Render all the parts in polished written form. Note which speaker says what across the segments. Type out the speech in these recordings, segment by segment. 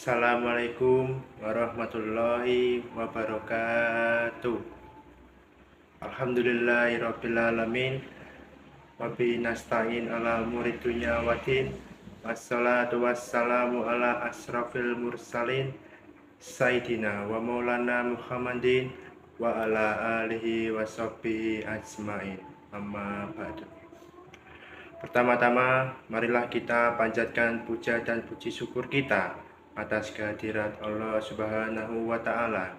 Speaker 1: Assalamualaikum warahmatullahi wabarakatuh. Alhamdulillahirrabbilalamin. Wabi nasta'in ala murid dunya wadin. Wassalatu wassalamu ala asrafil mursalin Sayyidina wa maulana Muhammadin wa ala alihi wa sahbihi ajmain. Amma ba'du. Pertama-tama, marilah kita panjatkan puja dan puji syukur kita atas kehadirat Allah Subhanahu wa Ta'ala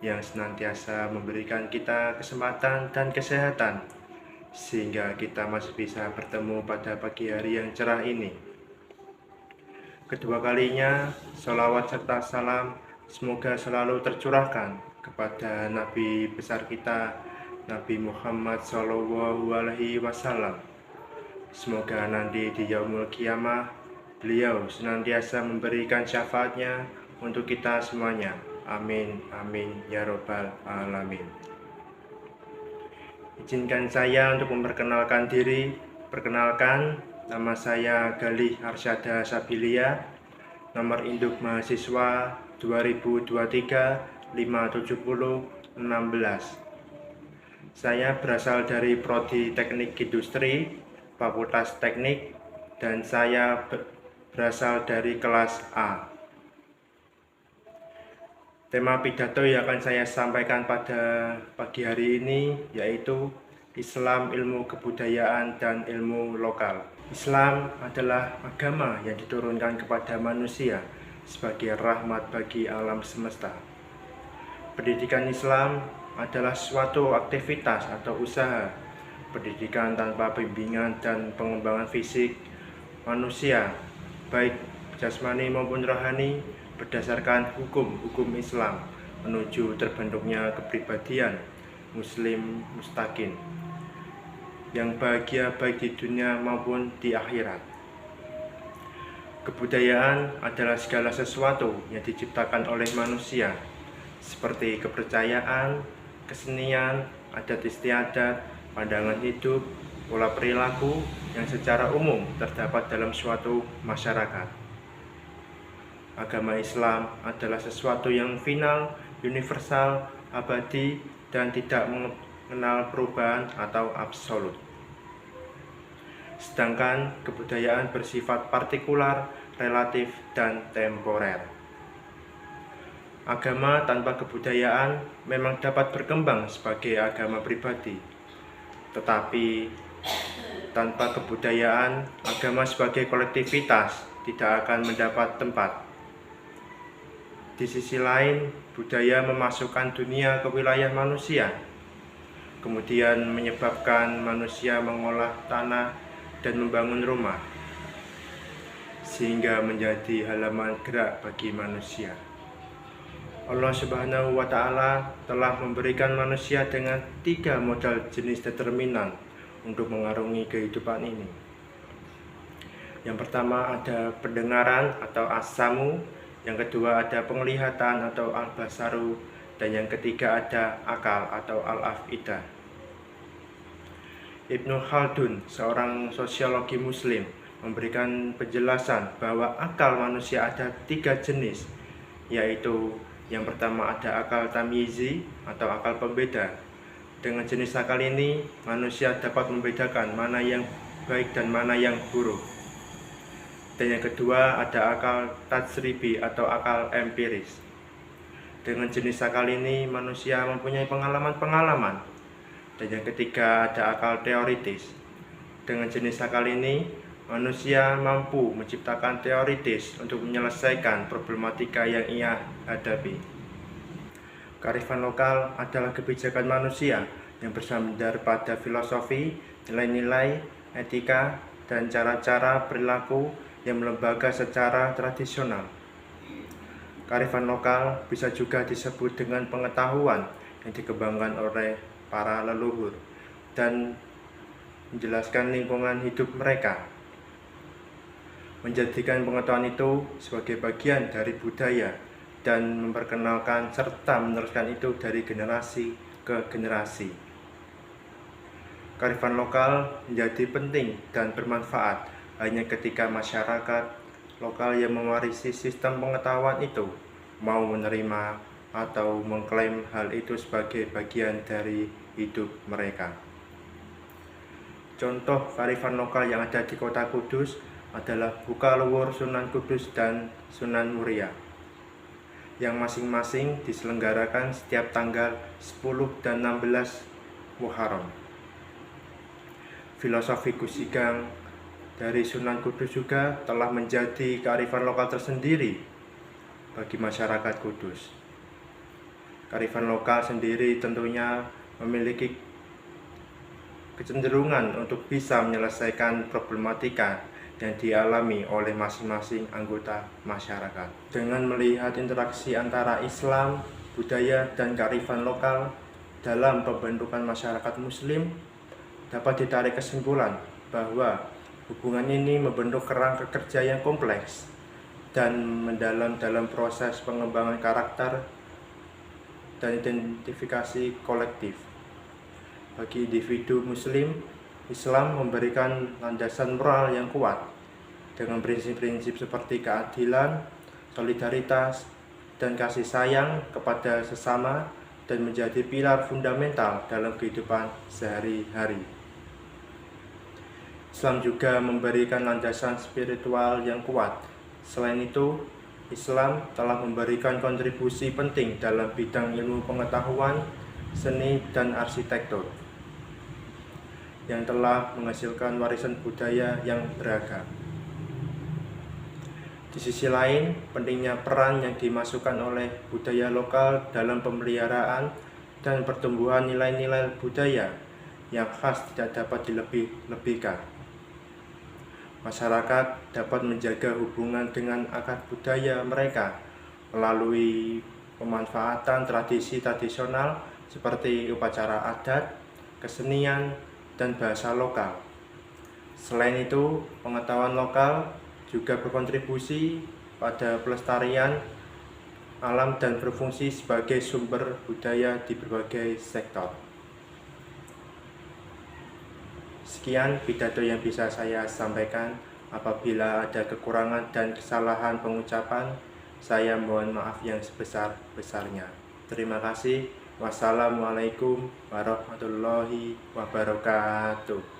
Speaker 1: yang senantiasa memberikan kita kesempatan dan kesehatan sehingga kita masih bisa bertemu pada pagi hari yang cerah ini. Kedua kalinya, sholawat serta salam semoga selalu tercurahkan kepada Nabi besar kita, Nabi Muhammad SAW. Semoga nanti di yaumul qiyamah beliau senantiasa memberikan syafaatnya untuk kita semuanya. Amin, amin, ya robbal alamin. Izinkan saya untuk memperkenalkan diri. Perkenalkan, nama saya Galih Arsyada Sabilia, nomor induk mahasiswa 2023 570 16. Saya berasal dari Prodi Teknik Industri, Fakultas Teknik, dan saya berasal dari kelas A. Tema pidato yang akan saya sampaikan pada pagi hari ini yaitu Islam, ilmu kebudayaan, dan ilmu lokal. Islam adalah agama yang diturunkan kepada manusia sebagai rahmat bagi alam semesta. Pendidikan Islam adalah suatu aktivitas atau usaha pendidikan tanpa bimbingan dan pengembangan fisik manusia, baik jasmani maupun rohani, berdasarkan hukum-hukum Islam menuju terbentuknya kepribadian Muslim mustaqim yang bahagia baik di dunia maupun di akhirat. Kebudayaan adalah segala sesuatu yang diciptakan oleh manusia, seperti kepercayaan, kesenian, adat istiadat, pandangan hidup, pola perilaku yang secara umum terdapat dalam suatu masyarakat. Agama Islam adalah sesuatu yang final, universal, abadi, dan tidak mengenal perubahan atau absolut. Sedangkan kebudayaan bersifat partikular, relatif, dan temporer. Agama tanpa kebudayaan memang dapat berkembang sebagai agama pribadi, tetapi tanpa kebudayaan, agama sebagai kolektivitas tidak akan mendapat tempat. Di sisi lain, budaya memasukkan dunia ke wilayah manusia, kemudian menyebabkan manusia mengolah tanah dan membangun rumah, sehingga menjadi halaman gerak bagi manusia. Allah Subhanahu wa Ta'ala telah memberikan manusia dengan 3 modal jenis determinan untuk mengarungi kehidupan ini. Yang pertama ada pendengaran atau as-samu, yang kedua ada penglihatan atau al-basaru, dan yang ketiga ada akal atau al-afidah. Ibnu Khaldun, seorang sosiologi muslim, memberikan penjelasan bahwa akal manusia ada 3 jenis, yaitu yang pertama ada akal tamyizi atau akal pembeda. Dengan jenis akal ini, manusia dapat membedakan mana yang baik dan mana yang buruk. Dan yang kedua ada akal tajribi atau akal empiris. Dengan jenis akal ini, manusia mempunyai pengalaman-pengalaman. Dan yang ketiga ada akal teoritis. Dengan jenis akal ini, manusia mampu menciptakan teoritis untuk menyelesaikan problematika yang ia hadapi. Kearifan lokal adalah kebijakan manusia yang bersandar pada filosofi, nilai-nilai, etika, dan cara-cara perilaku yang melembaga secara tradisional. Kearifan lokal bisa juga disebut dengan pengetahuan yang dikembangkan oleh para leluhur dan menjelaskan lingkungan hidup mereka, menjadikan pengetahuan itu sebagai bagian dari budaya dan memperkenalkan serta meneruskan itu dari generasi ke generasi. Kearifan lokal menjadi penting dan bermanfaat hanya ketika masyarakat, lokal yang mewarisi sistem pengetahuan itu mau menerima atau mengklaim hal itu sebagai bagian dari hidup mereka. Contoh kearifan lokal yang ada di kota Kudus adalah Bukaluwur, Sunan Kudus, dan Sunan Muria, yang masing-masing diselenggarakan setiap tanggal 10 dan 16 Muharram. Filosofi Gusigang dari Sunan Kudus juga telah menjadi kearifan lokal tersendiri bagi masyarakat Kudus. Kearifan lokal sendiri tentunya memiliki kecenderungan untuk bisa menyelesaikan problematika yang dialami oleh masing-masing anggota masyarakat. Dengan melihat interaksi antara Islam, budaya, dan kearifan lokal dalam pembentukan masyarakat Muslim, dapat ditarik kesimpulan bahwa hubungan ini membentuk kerangka kerja yang kompleks dan mendalam dalam proses pengembangan karakter dan identifikasi kolektif. Bagi individu Muslim, Islam memberikan landasan moral yang kuat dengan prinsip-prinsip seperti keadilan, solidaritas, dan kasih sayang kepada sesama, dan menjadi pilar fundamental dalam kehidupan sehari-hari. Islam juga memberikan landasan spiritual yang kuat. Selain itu, Islam telah memberikan kontribusi penting dalam bidang ilmu pengetahuan, seni, dan arsitektur, yang telah menghasilkan warisan budaya yang beragam. Di sisi lain, pentingnya peran yang dimasukkan oleh budaya lokal dalam pemeliharaan dan pertumbuhan nilai-nilai budaya yang khas tidak dapat dilebih-lebihkan. Masyarakat dapat menjaga hubungan dengan akar budaya mereka melalui pemanfaatan tradisi tradisional seperti upacara adat, kesenian, dan bahasa lokal. Selain itu, pengetahuan lokal juga berkontribusi pada pelestarian alam dan berfungsi sebagai sumber budaya di berbagai sektor. Sekian pidato yang bisa saya sampaikan. Apabila ada kekurangan dan kesalahan pengucapan, saya mohon maaf yang sebesar-besarnya. Terima kasih. Wassalamualaikum warahmatullahi wabarakatuh.